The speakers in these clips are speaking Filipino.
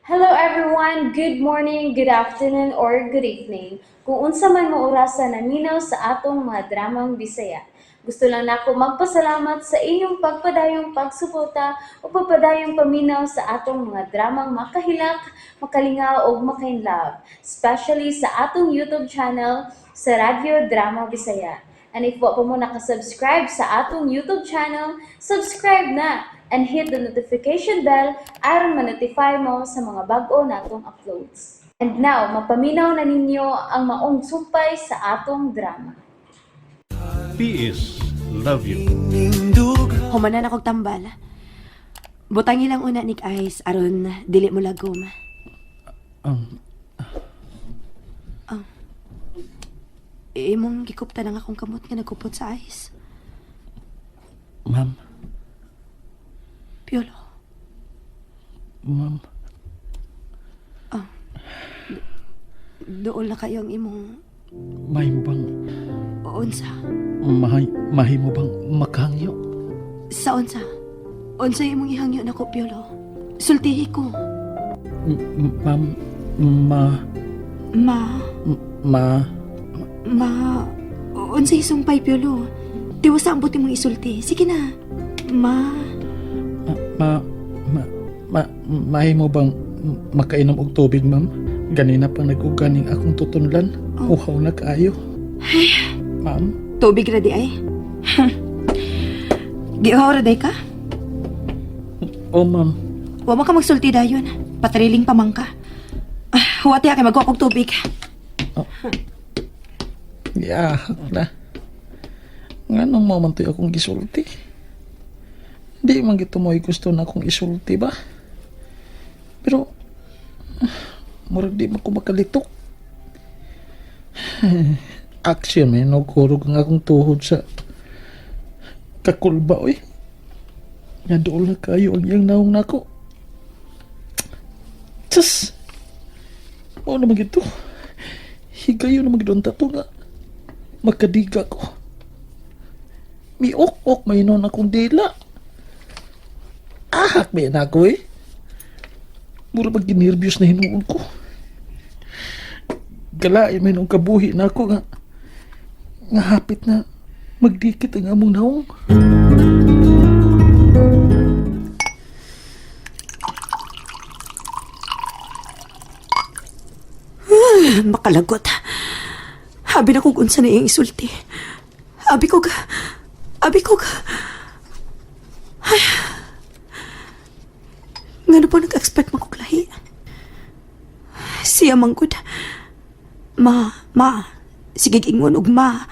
Hello everyone, good morning, good afternoon, or good evening. Kung unsa man mo orasan naminaw sa atong mga dramang Bisaya. Gusto lang nako magpasalamat sa inyong pagpadayong pagsuporta o pagpadayong paminaw sa atong mga dramang makahilak, makalingaw o makainlove, especially sa atong YouTube channel sa Radyo Drama Bisaya. And if wa pa mo nakasubscribe sa atong YouTube channel, subscribe na and hit the notification bell aron ma-notify mo sa mga bag-o natong uploads. And now, mapaminaw na ninyo ang maong sumpay sa atong drama. PS, love you. Humanan akong tambal. Butang ilang una nik Ice aron dili mo lagom. Imong gikupta ng akong kamot nga nagkupot sa Ice. Ma'am, Piolo, ma'am, doon na kayo ang imong may mo bang, unsa. mahi mo bang makangyo? Sa unsa? Unsa imong ihangyo na ko, Piolo? Sultihi ko. Ma'am, Unsa isumpay, Piolo? Tiwas ang buti mong isulti. Sige na. mahi mo bang makainom og tubig, ma'am? Ganina pa nag-uganing akong tutunlan. Uhaw na kaayo. Ma'am? Tubig ra di ay. Gihaw ra day ka? Oh, ma'am. Wa man ka magsulti dayon. Patriling pa man ka. Huwati kay magwa kog tubig. Yahak na. Nganong mamantoy akong gisulti? Di man gito mo'y gusto na akong isulti ba? Pero, murag di man ko makalitok. Action may nagkurog ang akong tuhod sa kakulba, oy. Nga doon na kayo ang iyang naong nako. Tsus! Oo naman gito. Higayo naman gito ang tato nga. Makadiga ko. Miok-ok may noon akong dila. Ahak may na ako eh. Mura pag ginervyos na hinuon ko. Galain may nung kabuhi na ako nga. Nga hapit na magdikit ang among naong. Makalagot. Habi na kung unsa na iyang isulti. Abi ko ka. Ay. Nga po nag-expect makuglahi. Siya manggod. Ma. Sige gingon og ma.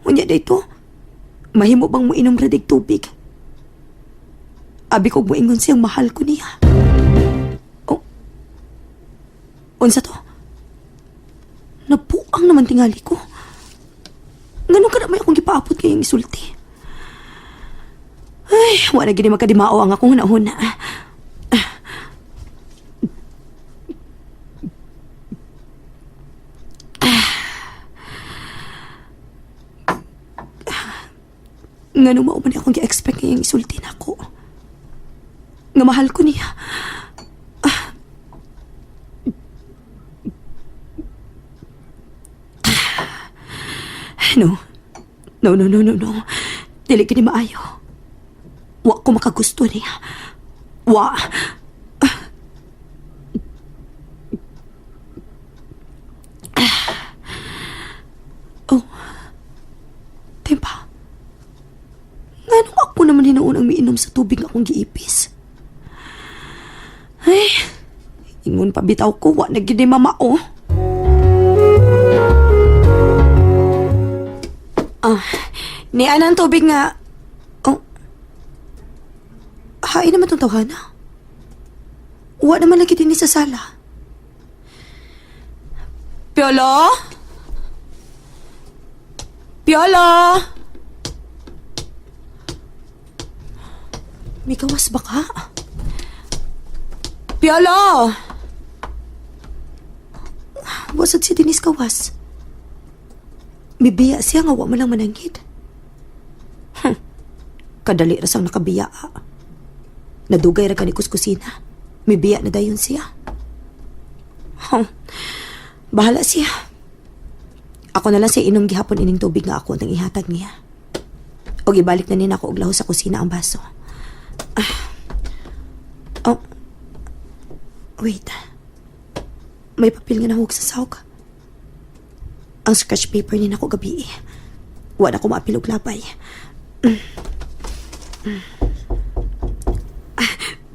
Unya dayto. Mahimo bang mo inom radig tubig? Abi ko mo ingon siyang mahal ko niya. Oh. Unsa to? Napuang naman tingali ko. Ganun ka na may akong gipaapot kayong isulti. Ay, wala gini magkadimao ang akong hunahuna. Nga nung mauman akong gi-expect kayong isulti na ako. Nga mahal ko niya. No. Dili kini maayo. Wa ko makagusto niya. Wa. Oh. Tempa. Nganong ako naman hinuunang miinom sa tubig nga akong giipis? Ay. Ingon pa bitaw ko. Wa na gid mamao. Ni anang tubig nga. Oh. Hain naman itong tawhana. Uwa naman lagi din sa sala. Piolo? May gawas ba ka? Piolo! Wasad si Denise kawas. Mibiya siya nga wa man lang manangid. Kadali ra sang nakabiya. Nadugay ra ka ni kuskusina. Mibiya na dayon siya. Oh, bahala siya. Ako na lang siya inom gihapon ining tubig nga ako nang ihatag niya. O ibalik na niya ako og lahos sa kusina ang baso. Oh. Wait. May papel nga nahug sa sahog. Ang scratch paper ni nako gabi. Wala ko maapil og labay.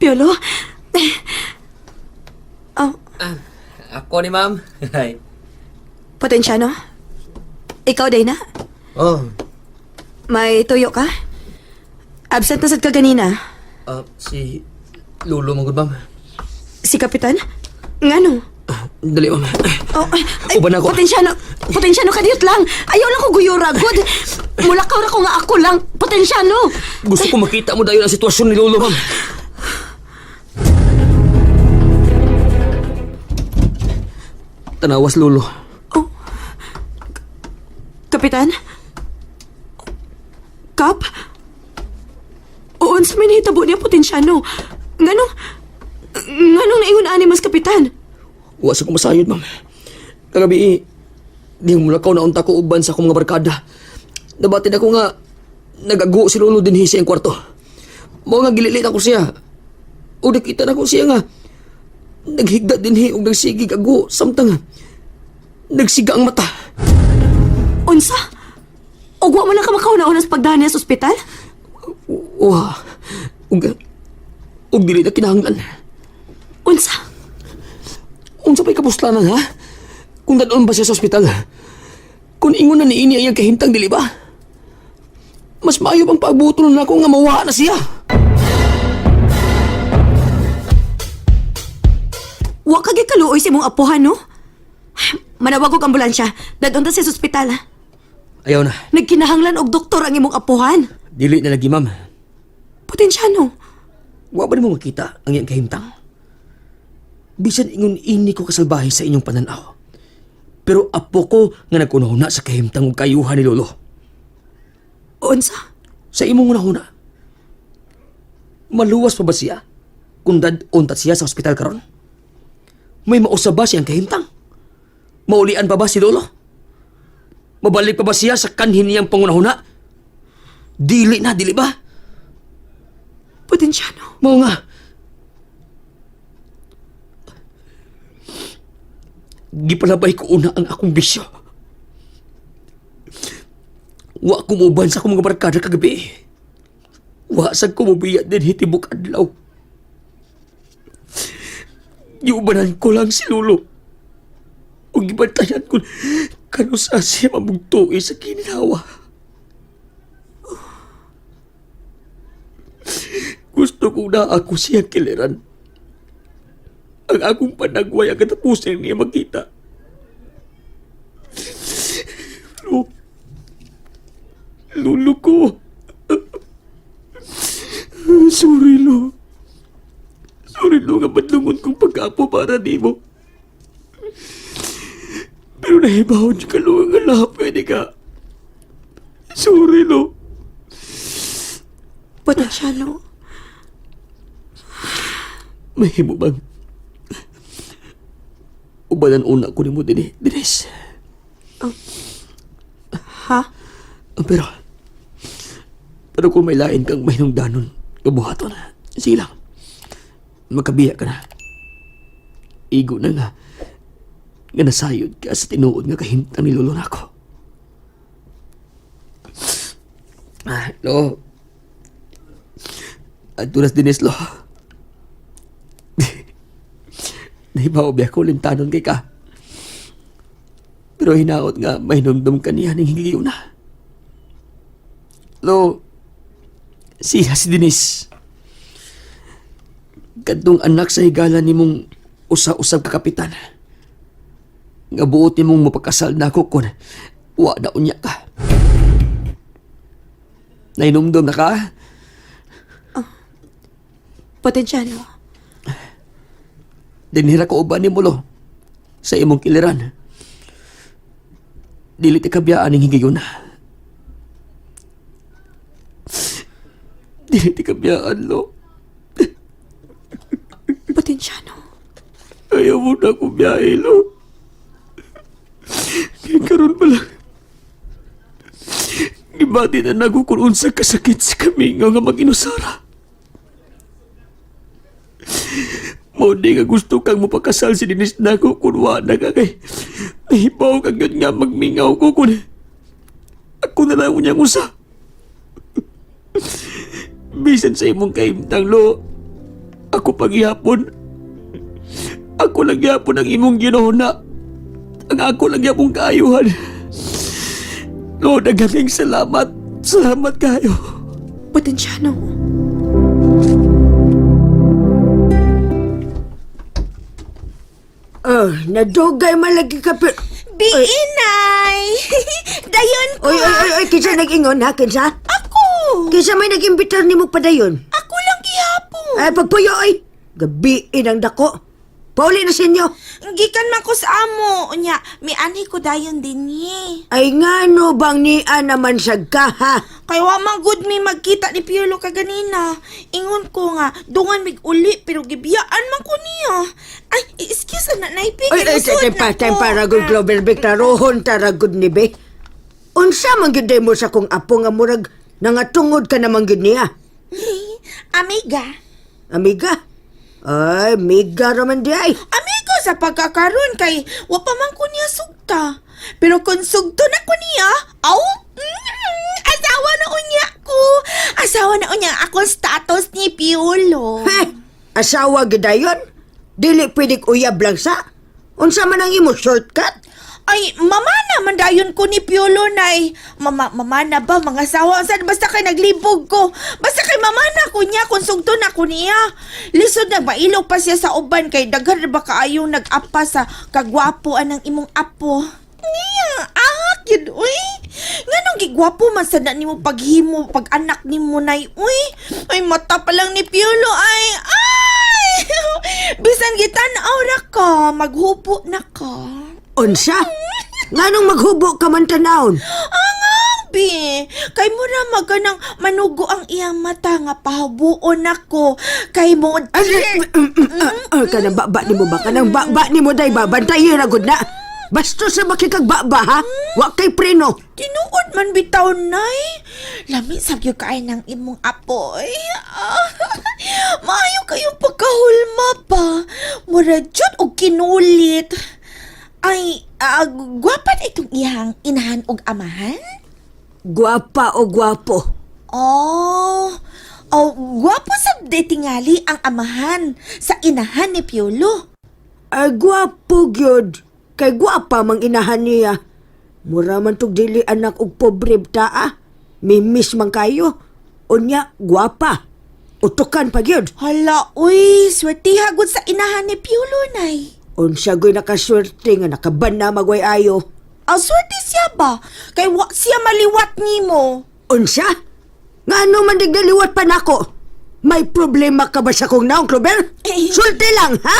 Piolo? Oh, Ako ni ma'am. Hi. Potensyano? Ikaw, Dayna? Oh, May tuyo ka? Absent na sad ka ganina. si Lolo mo ma'am. Si Kapitan? Ngano? Dali ma'am. Oh, Uban ako. Potensyano ka diyot lang. Ayaw lang ko guyura, good. Mulakaw ra ko nga ako lang. Potensyano. Gusto ko makita mo dayon ang sitwasyon ni Lolo ma'am. Tanawas Lolo. Kapitan? Kap? Oon sa may nahitabo niya, Potensyano. Nganong naingon ani mas Kapitan? Wa sa ko masayod ma'am. Kagabi, di mulakaw na unta ko uban sa akong mga barkada. Nabatid ako nga nagago si Lolo din sa iyang kwarto. Mao nga gililit ako siya. O nakita na ko siya nga naghigda din og nagsigig ago samtang nagsiga ang mata. Unsa? Og wa man lang ka makauna-una sa pagdahan niya sa ospital? Wah, og dili na kinahanglan. Unsa? Unsa pa'y kapuslanan ha? Kung dadon ba siya sa ospital? Kung ingon na niini ang kahintang dili ba? Mas maayo pang paabuton na ako nga mawa na siya. Wa ka gyud kaluoy sa imong apuhan, no? Manawag og ambulansya. Dadon ta sa ospital, ha? Ayaw na. Nagkinahanglan og doktor ang imong apuhan. Dili na lagi, ma'am. Potensyano. Wa ba mo makita ang iyang kahintang? Bisan ingon ini ko kasalbahe sa inyong pananaw. Pero apo ko nga nagkunahuna sa kahimtang ug kayuhan ni Lolo. Unsa? Sa imong unahuna, maluwas pa ba siya kung daduntat siya sa ospital karon? May mausa ba siyang kahimtang? Maulian pa ba si Lolo? Mabalik pa ba siya sa kanhin niyang pangunahuna? Dili na, dili ba? Potensyano. Mao nga. Gipalabay ko una ang akong bisyo. Wa ko muban sa akong mga barkada kagabi. Wa sa ko mubiyat din hitibok adlaw. Giubanan ko lang si Lolo. O gibantayan ko kano sa siya mabugtuoy sa kininawa. Gusto ko na ako siya kiliran. Ang akong panagway ang katapusin niya makita. Lolo ko. Sorry, Lo. Sorry, Lo, nga badlungon kong pagkapo para di mo. Pero nahibahon ka, Lo, nga lahat pwede ka. Sorry, Lo. Potensyano. Mahimo bang ubanan una ko ni mo din Dines. Ha? Pero kung may lain kang mahinungdanon, kabuhaton na. Sige lang. Magkabiya ka na. Igo na nga. Nga nasayod ka sa tinuod nga kahintang ni Lolo nako. Lo. Adunas Dines, Lo. Nahibaw biya ko lintanon kay ka. Pero hinaot nga mahinumdum ka niya ng hingiyo na. Lo, siya si Denise. Kadtong anak sa higala ni mong usa-usab ka kapitan. Nga buot ni mong mapagkasal na ako kung wa na unya ka. Nahinumdum na ka? Potensyano. Dinhira ko uban ni Mulo sa imong kiliran. Dili ti kabiyaan ning higayon. Dili ti kabiyaan, Lo. Potensyano. Ayaw mo na akong biyahe, lo. Kaya karon pala. Gibati na nago kung unsa kasakit sa kami nga mag-inusara. Mao di nga gusto kang mapakasal si Dinis nako kung wala ka kay nahibaw kang yun nga magmingaw ko kung ako na lang niyang usa. Bisan sa imong kaimtang, lo, ako paghihapon. Ako lang yapon ang imong ginuna. Ang ako lang yapong kaayuhan. Lo, daghang salamat. Salamat kayo. Potensyano. Nadugay malagi ka pero... Inay! Dayon ko! Oy, kinsa nag-ingon ha, kinsa? Ako! Kinsa may nag-imbitar ni mo pa dayon? Ako lang gihapon! Ay, pagpuyo, oy! Gabiin ang dako. Pauli na sa inyo. Gikan man ko sa amo. Unya, may anhi ko dayon din ni. Ay nga no bang niya naman siyag ka, ha? Kay wa man good mi magkita ni Piolo kaganina. Ingon ko nga, dungan mig uli pero gibiyaan man ko niya. Ay, excuse na naipig. Para good Glover Victarohon, taragod ni Be. Unsa man gyud mo sa kong apo nga murag nangatungod ka naman gyud niya. Amiga. Amiga? Ay, miga raman di ay. Amigo sa pagkakaroon kay wa pa man ko niya sugta. Pero kung sugto na ko niya, asawa na unya ko. Asawa na unya akong status ni Piolo. Heh, asawa gidayon? Dili pwedeng uyab lang sa? Unsa man ang imo shortcut? Ay, mamana man dayon ko ni Piolo nay. Mamana ba mga asawa? Saan basta kay naglibog ko? Basta kay mamana ko niya kung sugto na ko niya. Lisod na ba ilog pa siya sa uban kay daghan ba kaayo nag-apa sa kagwapoan ng imong apo? Niya, yun, uy. Nganong gigwapo man sa na nimo paghimo pag anak nimo nay, uy. Ay mata pa lang ni Piolo ay. Bisan gitan-aw ra ka, maghupo na ka. Unsa? Nganong maghubo ka man tanawon? Bi, kay mura maganang manugo ang iyang mata nga pahabuon ako. Kay mo... Kanang baba ni mo ba? Kanang baba ni mo day ba? Bantayin na gud na. Basta sa makikagbaba ha? Wa kay preno. Tinuod man bitaw nay. Lami sabyo kay ng imong apoy. Maayo kayong pagkahulma pa. Mura jud og kinulit. Ay, gwapan itong iyang inahan og amahan? Gwapa o gwapo? Oh, gwapo sa tingali ang amahan sa inahan ni Piolo. Ay gwapo gyud. Kay gwapa mang inahan niya. Mura man tog dili anak og pobre ta. Mimis man kayo. Unya gwapa. Utukan pa gyud. Hala, uy, swertiha gud sa inahan ni Piolo nay. Unsa goy nakaswerte nga nakaban na magway ayo. Swerte siya ba? Kay wa siya maliwat nimo. Unsa? Ngano man digdaliwat pa nako? May problema ka ba sa kong naong, Clover? Sulti lang, ha?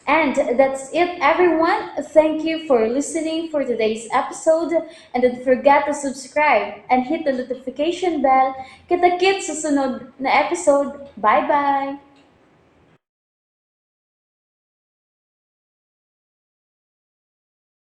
And that's it, everyone. Thank you for listening for today's episode. And don't forget to subscribe and hit the notification bell. Kita-kits sa sunod na episode. Bye-bye!